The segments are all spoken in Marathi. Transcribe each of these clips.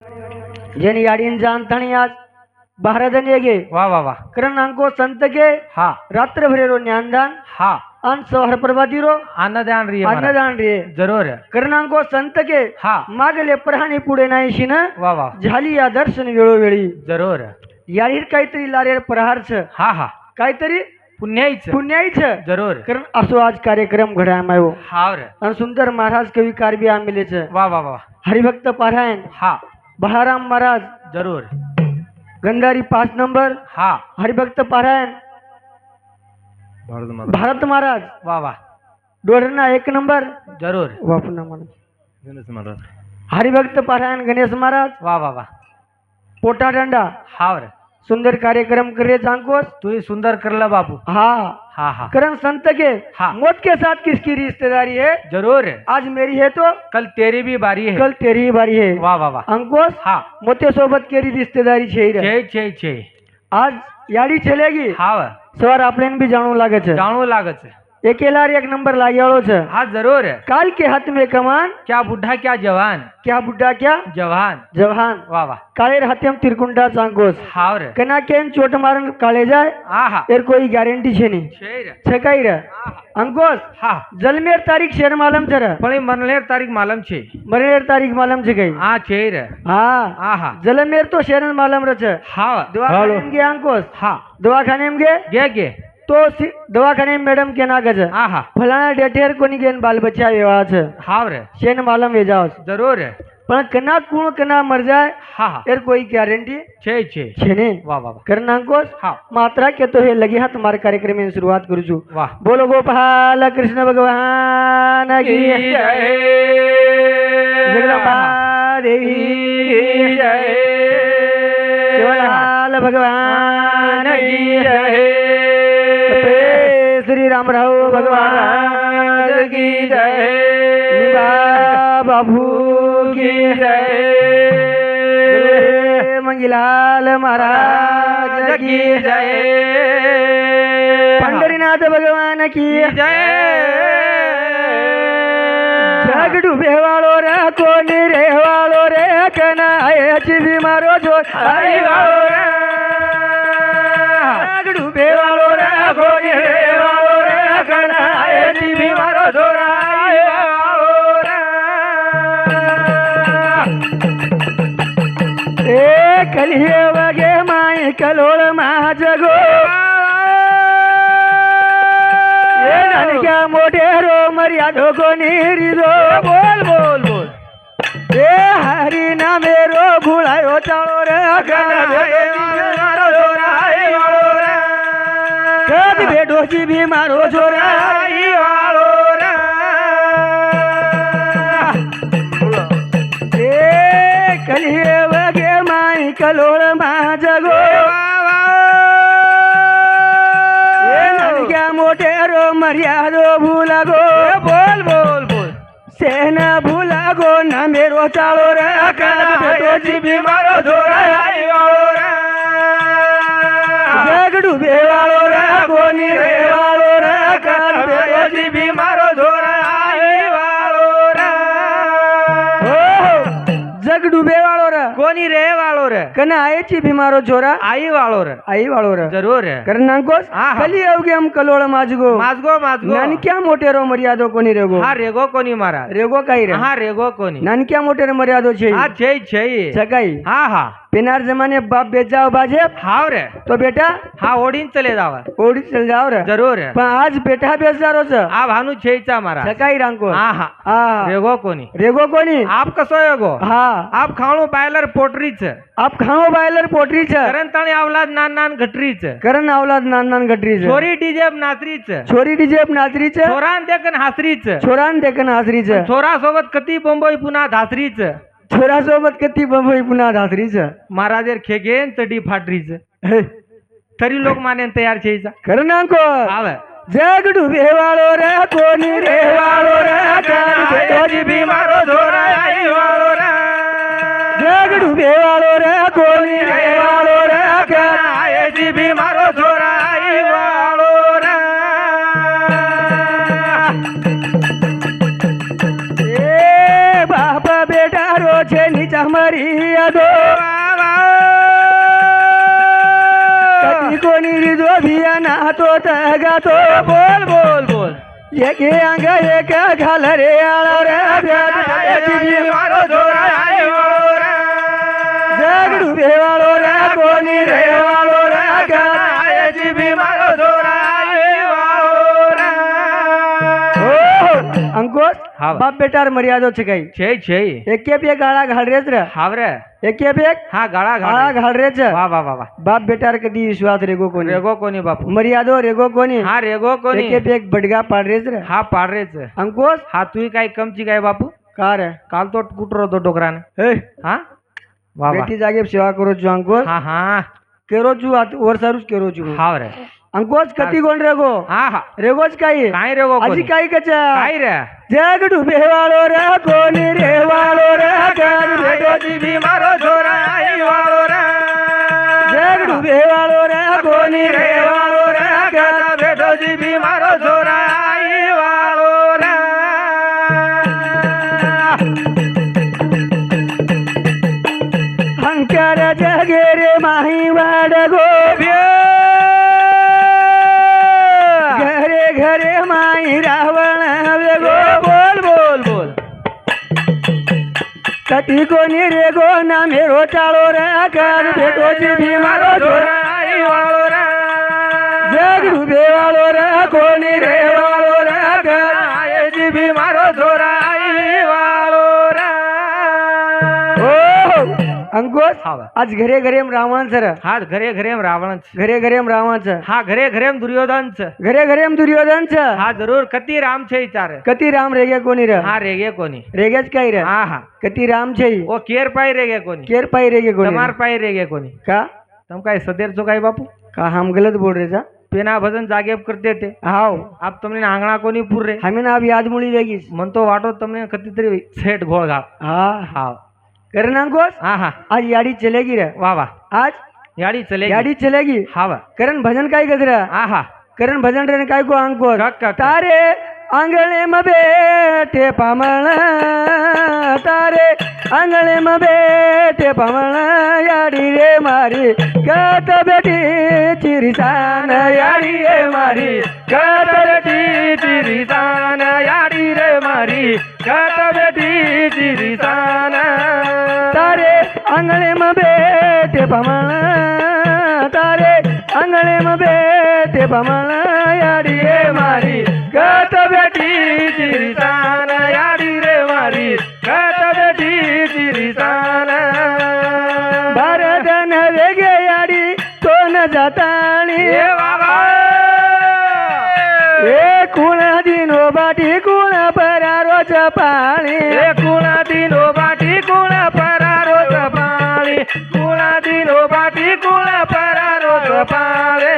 जेनी याडीन जानताणी आज भारतन येगे वाह वाह वाह करण अंको संत के हाँ रात्र भरेरो ज्ञानदान हाँ अन सवार प्रभातीरो अन्नदान रही है महाराज। अन्नदान रे जरूर करण अंको संत के हाँ मागले प्रहानी पुढे नाही शिन वाह वाह झाली या दर्शन वेळोवेळी जरूर याडीर काहीतरी लारेर प्रहारच हाँ हाँ काहीतरी पुण्याईच पुण्याईच जरूर कारण असो आज कार्यक्रम घडामायो हाँ रे आणि सुंदर महाराज कवी कारबी आमिलेच वाह वाह वाह हरिभक्त पारायण हाँ बहाराम महाराज जरूर गंधारी 5 नंबर हाँ हरिभक्त पारायण भारत महाराज वाह वाह डोरना 1 नंबर जरूर वापना महाराज हरिभक्त पारायण गणेश महाराज वाह वाह वाह पोटा डंडा हाँ रे सुंदर कार्यक्रम करे सांगोस तू ही सुंदर करला बाबू हाँ हाँ हाँ करण संत के हाँ। मौत के साथ किसकी रिश्तेदारी है जरूर आज मेरी है तो कल तेरी भी बारी है कल तेरी ही बारी है वाह वाह वाह अंकोस हाँ मोते सोबत केरी रिश्तेदारी छे रे छे छे छे आज याडी चलेगी हाँ सवार आपने भी जानू लागे छे जाणू लागत है एकेला 1 नंबर लाग्याळो छे हाँ जरूर है काल के हाथ में कमान क्या बुढ़ा क्या जवान क्या बुड्ढा क्या जवान जवान वाह वाह काळेर हाथेम तिरकुंडा सांगोस हाँ रे कना केन चोट मारन काळे जाय आहा एर कोई गारंटी छे नहीं छे रे छे काई रे अंकोस हाँ जलमेर तारीख शेर मालम छे रे पण ई मरनेर तारीख मालूम छे मरेर तारीख मालम छे गई हाँ छे रे हाँ आहा जलमेर तो शेर मालम रे छे हाँ दवाखाने में गे अंकोस हाँ दवाखाने में गे गे तो दवाखाने में मैडम के ना गज आहा फलाना डेटेर कोनी गेन बाल बच्चा वेवा छे हाँ रे शेन मालम वे जाओ जरूर है पण कना कुण कना मर जाए हाँ हाँ एर कोई गारंटी छे छे छेने वाह वाह वाह करना अंकोस हाँ मात्रा के तो है लगी हाथ हमारे कार्यक्रम में शुरुआत करू छु वाह बोलो गोपाल कृष्ण भगवान की जगदम्बा देवी जय शिवलाल भगवान की जय श्री राम राव भगवान की जय निभा बाबू की जय मंगीलाल महाराज की जय पंढरीनाथ भगवान की जय जग डूबे वालो रे कोनी रे वालो रे कना आयची भी मारो जो आई वालो रे जग डूबे वालो रे कोनी रे वालो रे कना आयची भी मारो जो आई वालो रे ए कलिये वगे माई कलोळ महाजगो ए नानक्या मोठेरो मर्यादो कोणी रिदो बोल बोल बोल ए हरी ना मेरो भुळायो चाळो रे कद बेडोची भी मारो छोरा ए कलिये वगे माई कलोळ महाजगो क्या मोटेरो मर्यादो भूला गो बोल बोल बोल सेना भूला गो ना मेरो चालो रे बेटो जी भी मारो धोरा आई वालो रे जगडू बेवालो रे कोनी रे वालो रे बेटो जी भी मारो धोरा आई वालो रे जगडू बेवालो रे कोनी रे वालो रे कना आयची भी मारो छोरा आई वालो रे आई वालो रे जरूर है करनांकोस आहा. कली अवगे हम कलोळ माजगो माजगो माजगो नानक्या मोटेरो मर्यादो कोणी रेगो हाँ रेगो कोनी मारा रेगो काही रे हाँ रेगो कोनी नानक्या मोटेरो मर्यादो छे हाँ छे छे सकाई हाँ हाँ पेनार जमाने बाप बेच जाओ बाजे हाँ रे तो बेटा हाँ ओढीन चले जावा ओडी चल जाओ रे जरूर है पण आज बेटा बेच जारो छ आ भानु छेचा मारा सकाई रांको हाँ हाँ हा रेगो कोनी रेगो कोणी आप कसो येगो हा आप खाणू पायलर पोटरीच आप खाओ बायलर पोटरी छ करण ताणी अवलाद नान नान घटरीच करण अवलाद नान नान गटरी छ छोरी डीजे नाचरीच छोरी डीजेप नाचरी छ छोरान देखन हासरीच छोरान देखन हासरी छ छोरा सोबत कती बंबई पुन्हा धासरीच छोरा सोबत किती बंबई पुन्हा धासरी छ महाराजेर खेगेन चडी फाटरीच हे, तरी लोक मानेन तयार छेचा करण नांको आवे जग डूबे वालो रे कोणी रे वालो रे कान बेटोजी भी मारो धोरा आई वालो रे जग डूबे वालो रे कोणी रे वालो रे कान आयची भी मारो धोरा आई वालो रे ए बाप बेटा रो छे नीचा मरी गातो कधी कोणी रिजो भिया नातो गातो बोल बोल बोल एके अंग एक घाल रे आळा रे भेटोजी मारो जोरा आई वाळो रे जगडू बेवाळो रे कोणी रे वाळो रे आयची भी मारो जोरा आई वाळो रे हो अंकुश हा. बाप बेटार मर्यादो छे काही छे छे एके पे गाळा घाल रेच रे हावरे एके पे हा गाळा गाळा घाल घाल रेच वा वा वा वा बाप बेटार कधी विश्वास रेगो कोणी रेगो कोणी बापू मर्यादो रेगो कोणी हा रेगो कोणी एके पे एक बडगा पाड रेच रे हा पाडरेच अंकुश हा तुही काय कमची काय बापू का रे काल तो कुठं होतो डोकरान हे हा वा वा बेटी जागे सेवा करो छु अंकुश हा हा केरो छु वर सारूच केरो छु हाव रे अंकुश कती कोण रेगो हा हा रेगोच काही काय रेगो अजी कोणी काही कचा काय रे जग डुबेवाळो रे कोणी रेवाळो रे कर भेटोजी भी मारो जोरा आई वाळो रे जग डुबेवाळो रे कोणी रेवाळो रे कर भेटोजी भी मारो जोरा आई वाळो रे हंकार जगे रे माही वाड गो घरे घरे माई रावण वेगो बोल बोल बोल कटी कोणी रे गो ना मेरो चाळो रे कर भेटोजी भी मारो जोरा आई वाळो रे जग डुबेवाळो रे कोणी रेवाळो रे कर आयची भी मारो जोरा आई वाळो रे ओ अंकुश हा. आज घरे घरे रावण सर हा घरे घरे रावण घरे घरे रावणच हा घरे घरे दुर्योधनच घरे घरे दुर्योधनच हा जरूर कती राम छे विचार कती राम रेगे कोणी रे हा रेगे कोणी रेगेच काही रे हा हा कती राम छै ओ केर पाय रेगे कोणी केर पाई रेगे कोणी तमार पाय रेगे कोणी का तम काय सदेर चो काय बापू का हम गलत बोल रहे सा पेना भजन जागे करते थे हाव आप तुमने आंगणा कोणी पूर रे हमें ना अब याद मुळी वेगीस म्हणतो वाटो तुमने कधीतरी सेट घोळ घाल हा हा करण अंकुश हा हा आज याडी चलेगी रे वा वा आज याडी चले याडी चलेगी हा वा करण भजन काय गजरा हा हा करण भजन रे काय को अंकुश का- का- तारे आंगणे म बेटे पामण तारे आंगणे म बेटे पामण याडी रे मारी कत बेटी चिरिसान याडी रे मारी कत बेटी चिरिसान याडी रे मारी कत बेटी चिरिसान तारे आंगणे म बेटे पामण तारे आंगणे म बेटे पामण याडी रे मारी कत बेटी चिरिसान याडी रे मारी कत बेटी चिरिसान भारतन वेगे याडी कोण जाताणी ए बाबा ए कुण दिनो बाटी कुण परारोच पाणी ए कुणा दिनो बाटी कुण परारोच पाणी कुणा दिनो बाटी कुण परारोच पाळे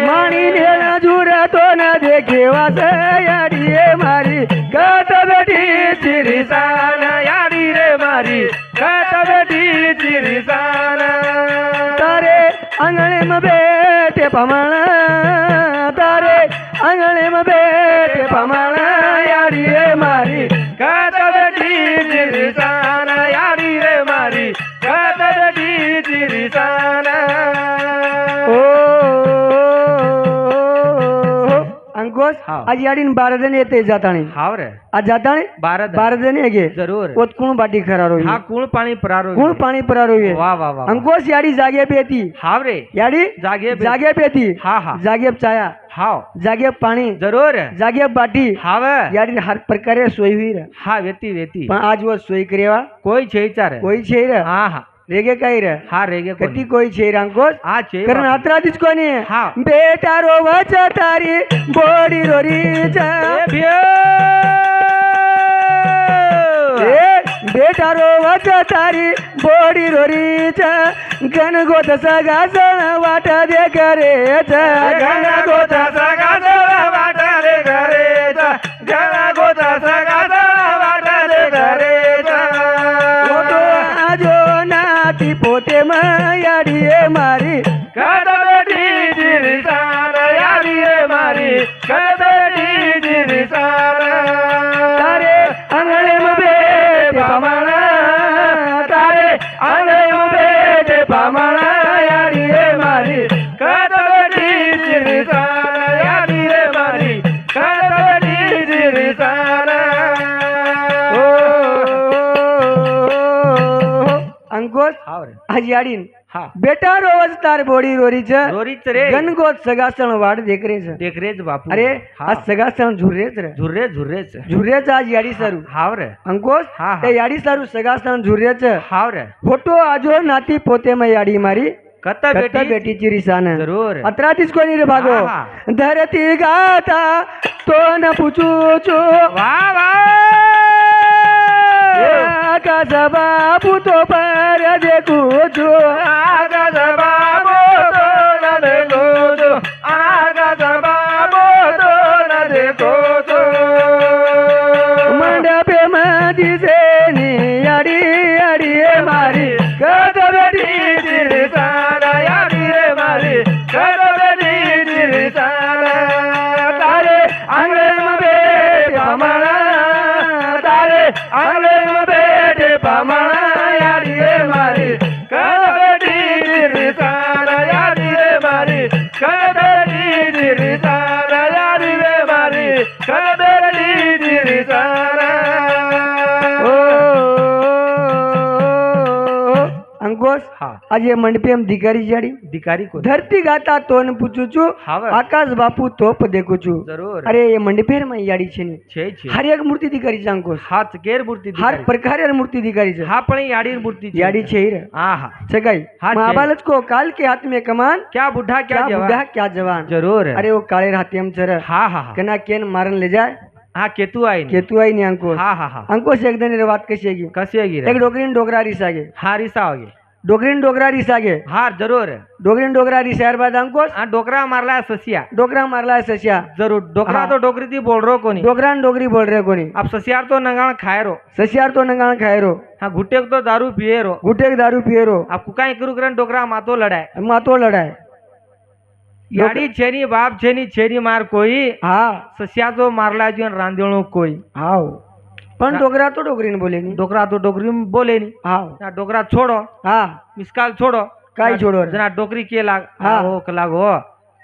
माणी नेण जुर तो न देखे वास याडी रे मारी कत बेटी चिरिसान याडी रे मारी कत बेटी चिरिसान तारे आंगणे म बेटे पमण तारे आंगणे म बेटे पमण याडी रे मारी कत बेटी चिरिसान याडी रे मारी कत बेटी चिरिसान ओ अंकुश हा. आज याडीन 12 जण येते जाताणी हाव रे आज जाताणी भारत 12 जण हेगे जरूर ओत कुण बाटी खरारो हा कुळ पाणी परारो कुण पाणी परारो ये वा वा वा अंकुश याडी जागे पेती हाव रे याडी जागे जागे पेती हा हा जागे चाया हाव जागे पाणी जरूर जागे बाटी हाव याडी हर प्रकारे सोय हुई रे हा वेती वेती पण आज वो सोय करेवा कोई छे विचार कोई छे रे हा हा रेगे काही रे हा रेगे कती कोई छे रे अंकुश हा छे कारण आत्रा दिस कोणी हा. बेटा रोवच तारी बोडी रोरीच ए बेटा रोवच तारी बोडी रोरीच गणगोत सगा सण वाट दे करेच गणगोत सगा सण वाट दे करेच गणगोत सगा सण वाट दे करेच फोटो आजो नाती पोते म याडी रे मारी कत बेटी चिरिसान याडी रे मारी कत बेटी चिरिसान तारे आंगणे म बेटे पमण तारे आंगणे बामणा याडी रे मारी कदवडी जिरसाना याडी रे मारी कदवडी जिरसाना अंकुश हाव रे आज याडीन हा बेटा रोज तार बोडी रोरीच रोरीच रे गणगोत सगासण वाढ देखरेच देख रेच बापू अरे हा. आज सगासण झुर्रेच रे झुर्रे झुर्रेच झुर्रेच आज याडी सारू हाव रे अंकुश हा, हा. त्या याडी सारू सगासण झुर्रेच हाव रे फोटो आजो नाती पोते में याडी मारी कत कत्ता बेटी बेटीची रिसान जरूर अत्रातीच कोणी रे भागो हा, धरती गाता तो न पुचूचू वाह वाह आकाश बाबू तो पर देखू चू आकाश बाबू तो न देखो तो आकाश बाबू तो न देखो तो मंडपे मधी से याडी याडी मारी कदवडी जिरसाना याडी रे मारी कदवडी जिरसाना तारे आंगणे में बैठे बामणा तारे आंगणे में बैठे बामणा याडी रे मारी कदवडी जिरसाना याडी रे मारी कदवडी जिरसाना याडी रे मारी कदवडी जिरसाना अंकुश हा आज ये मंडपे में धिकारी जाडी धिकारी को धरती गाता तो न पुचूचू हाव आकाश बापू तोप देखूचू जरूर अरे ये मंडपेर में याडी छे ने छे छे हर एक मूर्ति दिकारी अंकुश हाथ केर मूर्ती हर प्रकार मूर्ति दिकारी छे हा पण याडी मूर्ती याडी छे रे हा हा सगाई हाँ, महाबालच को काल के हाथ में कमान क्या बुढ़ा क्या क्या जवान बुढ़ा क्या जवान जरूर अरे वो काळे हाथी हम चर हा हा हा कना केन मारन ले जाए हा केतू आहे केतू आई नहीं अंकुश हा हा हा अंकुश एक दिन रे बात कशी है कशी आहे गिरे एक डोगरीन डोगरा रिसागे हा रिसा होगे डोगरीन डोगरा रिसागे हा जरूर डोगरीन डोगरा रिसार बाद अंकुश हा डोकरा मारला ससिया डोगरा मारला ससिया जरूर डोकरा हाँ। तो डोकरी थी बोल रो कोनी डोगरान डोगरी बोल रहे कोनी अब ससियार तो नंगाण खाए रो ससियार तो नंगाण खाए रो हाँ घुट्टे को तो दारू पिए रो गुटेक दारू पिए रो अब कुकाई करू करन डोकरा मातो लड़ाए मातो लड़ाए याडी छेनी बाप छेनी मार कोई हाँ ससिया तो मारला जीवन रांदेणो कोई हाव पण डोगरा तो डोगरीन बोले नी डोकरा तो डोकरी में बोले नहीं हाव ना डोकरा छोड़ो हाँ मिसकाल छोड़ो काय छोड़ो रे? जना डोकरी के लाग हाँ। हो लागो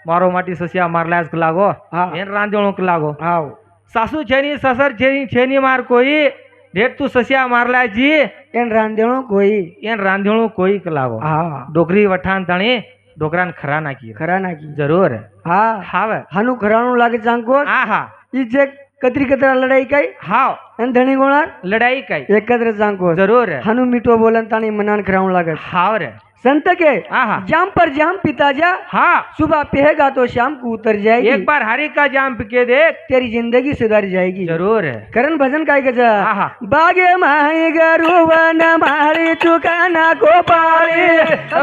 मारो माटी ससिया मारला लागो हाँ। एन रांदेणो लागो हाव सासू छेनी ससर छेनी मार कोई ढेर तू ससिया मारला जी एन रांधेणो कोई एन रांधेणो कोई लागो हाँ डोकरी वठान ताणी डोकरान खरा नाखी खरा नाकी जरूर हाँ हाव हानू खराणू लागे चांको हा हा ई जे कतरी कतरा लढाई काय हाव आणि धणी गोणार लढाई काय एकत्र चांको जरूर हानू मिठो बोलन ताणी मनान खराणू लागत हाव रे संत के हा हा जाम पर जाम पिता जा हाँ सुबह पहेगा तो शाम को उतर जाएगी एक बार हरी का जाम पिके देख तेरी जिंदगी सुधर जाएगी जरूर करण भजन काय गजा आहा। बागे माई गरुवन मारी चुकाना को पाळी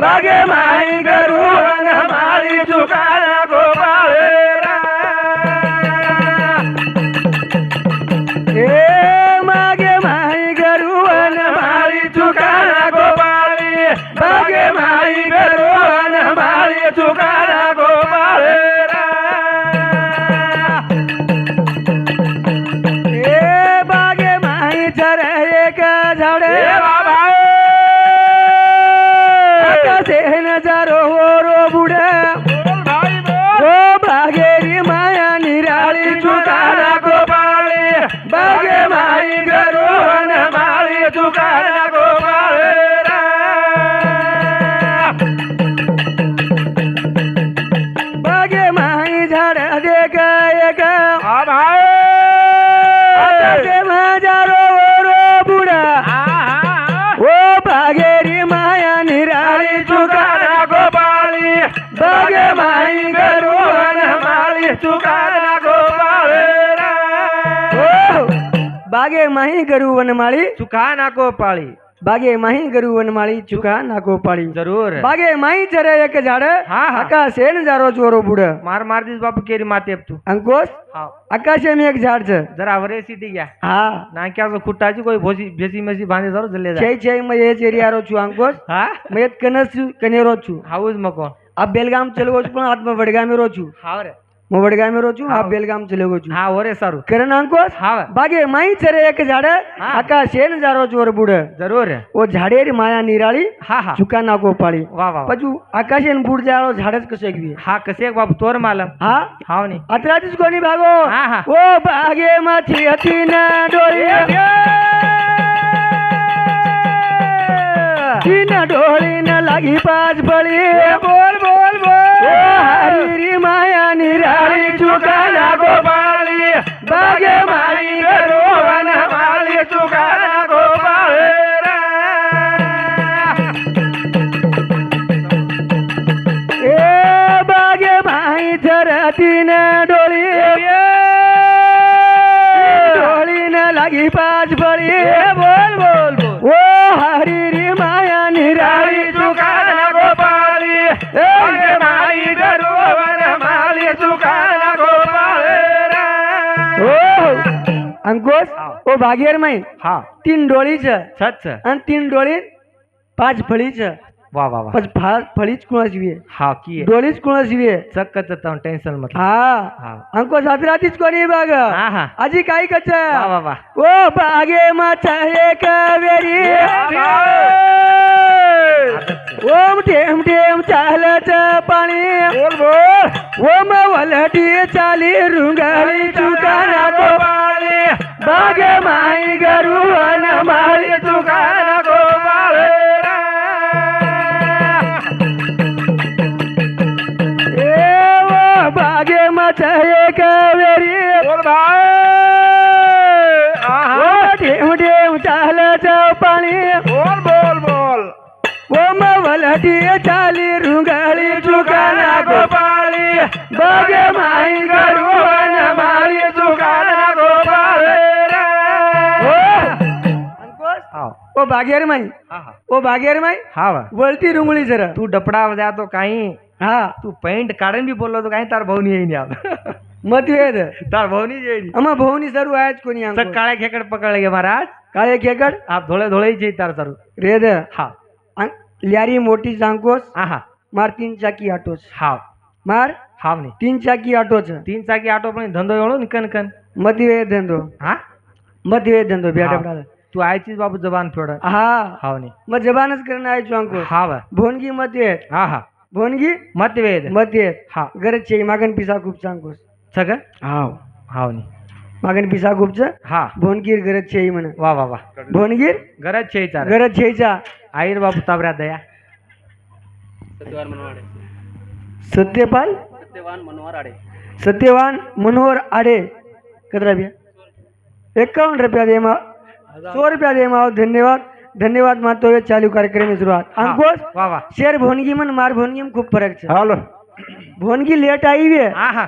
बागे माई गरुवन मारी चुकाना को पाळी ए मागे माई गरुवन मारी चुकाना को पाळी बागे माई गरुवन मारी चुकाना को पाळी ए बागे माई चर एक झाडे कसे नजारो रो बुडे ओ बागेरी माया निराळी चुकाना गोपाळी बागे माई गरुवन माळी चुकाना गोपाळी बागे माई झाड देख एक मजारो रो बुडा ओ बागेरी माया निराळी चुकाना गोपाळी बागे माई गरुवन माळी चुकाना गोपाळी बागे माही गरु वनमाळी चुका नाको पाळी बागे माही गरु वनमाळी चुका नाको पाळी जरूर बागे माही चरे एक झाड हा, हा. आकाशे न जारो चोरो बुड मार दिस बापू केरी माते अब तू अंकुश हाव आकाशे में एक झाड छ जरा वरे सीटी गया हा नाक्या तो खुट्टाची कोई भोसी भेसी मेसी बांधे जरो जल्ले जा छे छे मैं ये चेरियारो छु अंकुश हा मैं ये कनस कनेरो छु हाउस मको अब बेलगाम चलगो छु पण आत्मा वडगामी रो छु हाव रे હું વડગામે રહું છું હા. આ બેલગામ ચલ્યો છું હા ઓરે સારું કરણ અંકોસ હા બાગે માઈ ચરે એક ઝાડ હા. આકાશ એ નજારો ચોર બુડ જરૂર ઓ ઝાડેરી માયા નિરાળી હા હા ઝુકા ના ગોપાળી વાહ વાહ વાહ. પછું આકાશ એને બુડ જાળો ઝાડ જ કશે ગવી હા કશેક બાપુ તોર માલમ હા હાવ ની અત્રાથી જ કોની ભાગો હા, હા. ઓ ભાગે માંથી હતી ના ડોળી તીના ડોળી ના લાગી પાછ પડી બોલ બોલ બોલ ઓ હરી માયા નિરાળી ઝુકા ના ગોપાળી બાગે મારી ગરો વન માલી ચુકાના ગોપાળ એ બાગે માઈ ચરતી ના ડોળી ડોળી ના લાગી પાછ પડી બોલ બોલ બોલ ઓ હરી માયા નિરાળી ચુકાના ગોપાળી બાગે મારી ગરો વન માલી ચુકાના ગોપાળ અંકોશ ઓ ભાગીર માં હા 3 ડોળી છે સચ છે અને 3 ડોળી 5 ફળી છે વાહ વાહ વાહ પછી ફળી જ કોણ જીવે હા કીએ ડોળી જ કોણ જીવે સખત તમે ટેન્શન મત લો. હા હા અંકોશ રાતી જ કોની ભાગ હા હા આજી કાઈ કચે વાહ વાહ વાહ ઓ ભાગે માં ચાહે કાવેરી ઓમ ટેમ ટેમ ચાલે છે પાણી બોલ બોલ ઓમ વલટી ચાલી રૂંગાળી ચુકાના ગોપાળી ભાગે માઈ ગરુ અને મારી ચુકાના ગોપાળ એવો ભાગે માં ચાહે કાવેરી બોલ ભાઈ ઓ આહા ટેમ ટેમ ચાલે છે પાણી બોલ બોલ બોલ ઓમ વલટી ચાલી રૂંગાળી ચુકાના ગોપાળી ભાગે માઈ ગરુ અને મારી ચુકાના ગોપાળ હા ઓ ભાગેર માઈ હા ઓ ભાગેર માઈ હા વાહ. વળતી રૂંગળી જરા તું ડપડા જા તો કાઈ હા તું પેન્ટ કાઢે બી બોલો તો કાઈ તાર ભાવ ની આઈ આવે મતભેદ તાર ભાવ ની જઈ આમાં ભવની શરૂ આયા જ કોની આંખો કાળે ખેકડ પકડ લે મહારાજ કાળે ખેકડ આપ ધોળે ધોળે જઈ તાર તારું રેદ હા લ્યારી મોટી જાંકોસ હા હા માર 3 ચાકી આટો છે હાવ માર હાવ ની 3 ચાકી આટો છે 3 ચાકી આટો પણ ધંધો એવડો ને કન કન મતભેદ ધંધો હા મતભેદ ધંધો હા. બેટા તું આઈ ચીજ બાબુ જબાન ફોડ હા હાવ ની मैं जबान જ કરીને આવી છું આંકો હાવ ભોનગી મતભેદ હા હા ભોનગી મતવેદ મતભેદ હા ગરજ છે માગન પીસા ખૂબ ચાંકો સગ હાવ હાવ ની માગન પીસા ખૂબ છે હા ભોનગીર ગરજ છે ઈ મને વાહ વાહ વાહ ભોનગીર ગરજ છે ઈ તારે ગરજ છે જા આઈર બાબુ તાબરા દયા સત્યપાલ સત્યવાન મનોહર આડે કેટલા રૂપિયા 51 રૂપિયા દેમાં 100 રૂપિયા દેમાં આવો ધન્યવાદ ધन्यवाद मानते हुए चालू कार्यक्रम की शुरुआत हाँ, अंकुश वाह वाह शेर भोनगी में मार भोनगी में खूब फर्क है हालो भोनगी लेट आई हुई है हाँ हाँ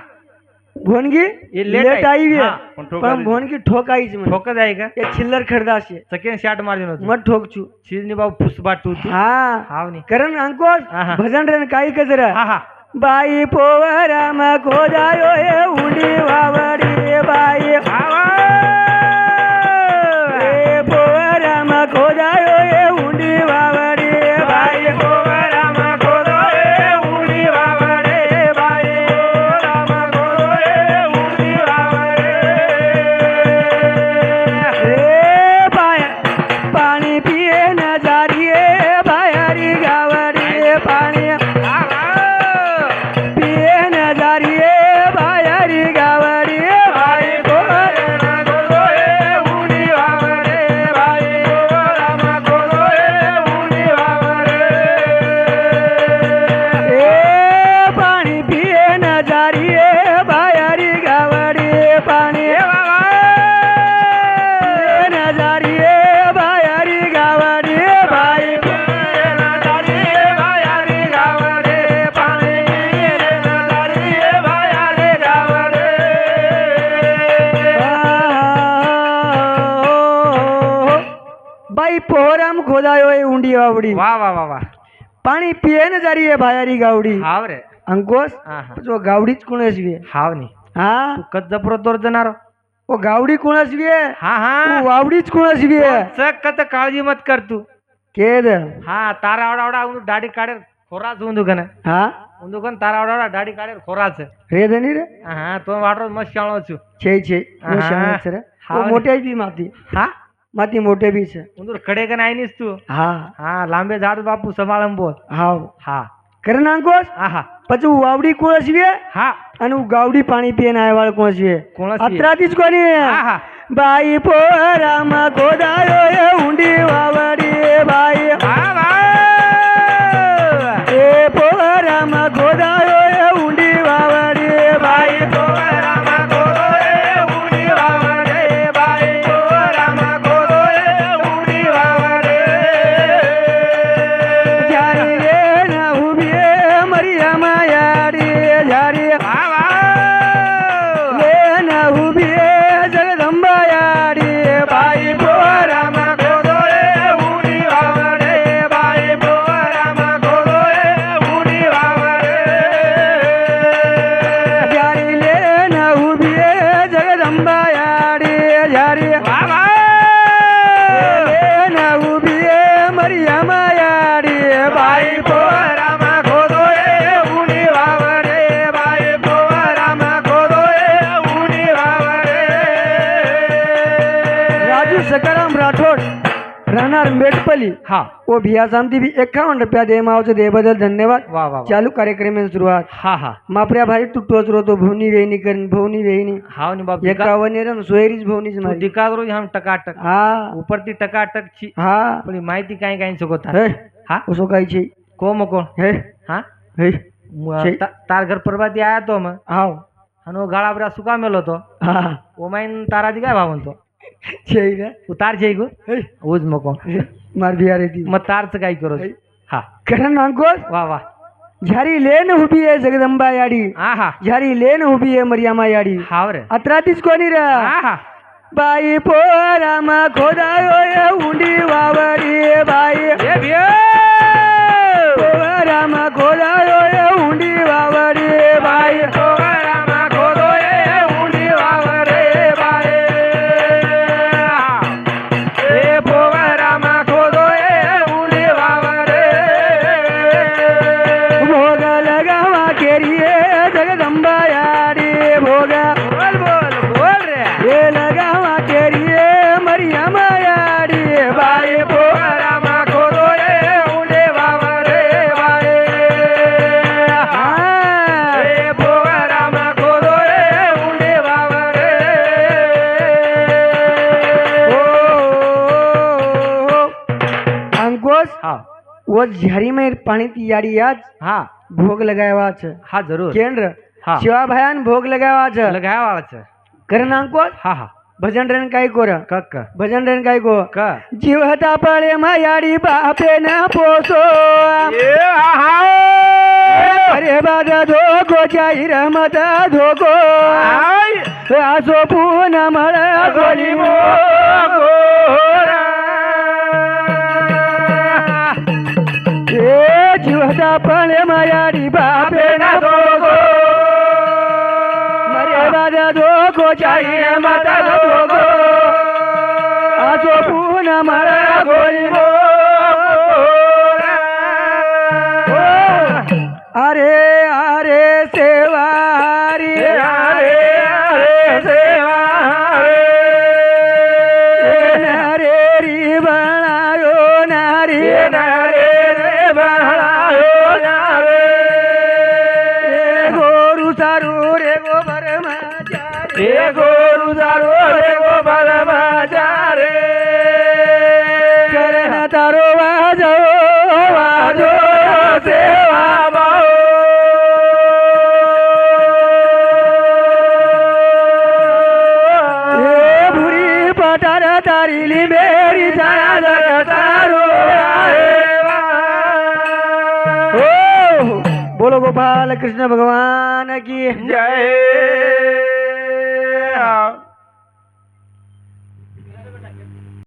भोनगी ये लेट लेट आई हुई है हाँ, पण ठोका पर दी- भोनगी ठोकाई ज મને ठोक जाएगा एक चिल्लर खरीदा છે सकेन शाट मारજો નો मत ठोक છું चीज ની બાબુ ફુસબા તું हाँ हाव ની करण अंकुश हाँ, हाँ। भजन रन काई कजरा હા હા बाई पोवरामा खोजायो ए ऊंडी वावड़ी बाई ए पोवरामा खोजायो ए ऊंडी वावड़ी बाई રામા ખોદો એ ઉડી વાવડે બાઈ રામા ખોદો એ ઉડી વાવડે ए बाया पानी पिए न जारिए बायारी गावड़ी पानी पिए न जारिए बायारी गावड़ी बाई पोवरामा ખોદો એ ઉડી વાવડે બાઈ રામા ખોદો એ ઉડી વાવડે ए पानी पिए न जारिए बायारी गावड़ी पानी पिए न जारिए बायारी गावड़ी बाई बाई पोहराम खोदायो ए ऊंडी वावड़ी વાહ વાહ વાહ વાહ पानी पिए न जारिए बायारी गावड़ी હાવ રે अंकुश હા હા जो गावड़ी कोणस वे હાવ ની हाँ તું કદ જબરો દોર જનારો वो गावड़ी कोणस वे હા वो હા वावड़ी कोणस वे સખત કાળજી મત કર તું केद હા તારા આવડા આવડા હું દાઢી કાઢે ખોરાચ ઊંધું હા ઊંધું તારા દાઢી કાઢે ખોરાચ રે ધની રે હા તો વાટો મસ્ત ચાણો છું છે હા. છે રે હા. મોટે બી માતી હા માતી મોટે બી છે ઊંધું ખડે કને આવીશ તું હા હા લાંબે ઝાડ બાપુ સંભાળમ બોલ હા હા કરે નાંકોસ આહા પછી હું વાવડી કોળસવીએ હા અને હું ગાવડી પાણી પીને આવ્યા વાળ કોળસવીએ કોળસવીએ. અત્રાથી જ કોની આહા બાઈ પોરામાં ગોદાયો એ ઊંડી વાવડી બાઈ વાહ વાહ એ પોરામાં ગોદાયો એ ઊંડી વાવડી બાઈ પોરામાં ગોરો એ ઊંડી વાવડે બાઈ પોરામાં ગોરો એ ઊંડી વાવડે જ્યારે રે ના ઉભી મરિયામાં યારી જ્યારે વાહ વાહ રે ના ઉભી જગદંબા યારી બાઈ પોરામાં ગોરો એ ઊંડી વાવડે બાઈ પોરામાં ગોરો એ ઊંડી વાવડે જ્યારે લે ના ઉભી જગદંબા યારી જ્યારે વાહ વાહ લે ના ઉભી મરિયામાં યારી બાઈ પોરામાં ગોરો એ ઊંડી વાવડે બાઈ પોરામાં ગોરો એ ઊંડી વાવડે राजू सकाराम राठोड राहणार मेटपली હા व भियासामती भी 51 रुपया दे मावचे दे बदल धन्यवाद વાહ વાહ चालू कार्यक्रमाची सुरुवात હા હા मापऱ्या भारी तुटतोच रोतो भवनी वेहिनी करीन भवनी वेहिनी હાવ ની બાપ 51 रन सोयरीच भवनीच તું मारी દીકારો આમ ટકાટક हा ઉપરથી ટકાટક છી हा પણ ઈ માહિતી કાંઈ કાંઈ શકોતા हे હા उसो काही छे કોમ કોણ हे હા हे છે. તાર ઘર પરવાથી આયા તો અમે हाव અને ગાળા બરા સુકા મેલો તો हा ઓમાઈન તારાથી काय ભાવન તો छे रे ઉતાર છે ગો हे ઓજ મકો मार बिहारी ती मग तारचं काय करो हा करण अंकोस वा वा झारी लेन उभी आहे जगदंबा याडी हा हा झारी लेन उभी आहे मरियामा याडी हाव रे अत्रातीच कोणी रे हा हा बाई पोरामा खोदायो ये उंडी वावडी बाई ये बियो पोरामा खोदायो ये उंडी वावडी बाई पोरामा खोदो ये उंडी वावरे बाई ए पोरामा खोदो ये उंडी वावरे भोग लगावा केरिये जगदंबा याडी भोग बोल बोल बोल रे ये लगावा केरिये मरियामा याडी बाई पोरामा खोदो ये उंडी वावरे बाई हा ए पोरामा खोदो ये उंडी वावरे अंकुश हा वो झारी में पाणी ती याडी आज हा भोग लगावा છે હા જરૂર કેન્દ્ર હા શિવાભાયાન ભોગ लगावा છે લગાયા વાળા છે કરણ અંकुश હા હા ભજન રેન કાઈ કોર કક ભજન રેન કાઈ કો ક જીવ હતા પડે માં યાડી બાપે ના પોસો એ હા અરે બાદા ધોકો ચાઈ રમતા ધોકો આસો પૂના મળે ગોલી મો એ જીવ હતા પડે માં યાડી બાપે ના ધોકો મરે બાદા ધોકો ચાઈ રમતા ધોકો આસો પૂના મળે ગોલી મો अरे अरे सेवारी અરે અરે સેવા रे री बनायो नारी રે રે બહાયો નારે गोरु सारू रे गोबर माचारी એ ગોરુ દારો રે ગોપાલ માજારે करे ना तारो वाजो वाजो સેવા બાઓ ए भूरी पटार तारीली मेरी छाया जगतारो ओ बोलो गोपाल कृष्ण भगवान की જય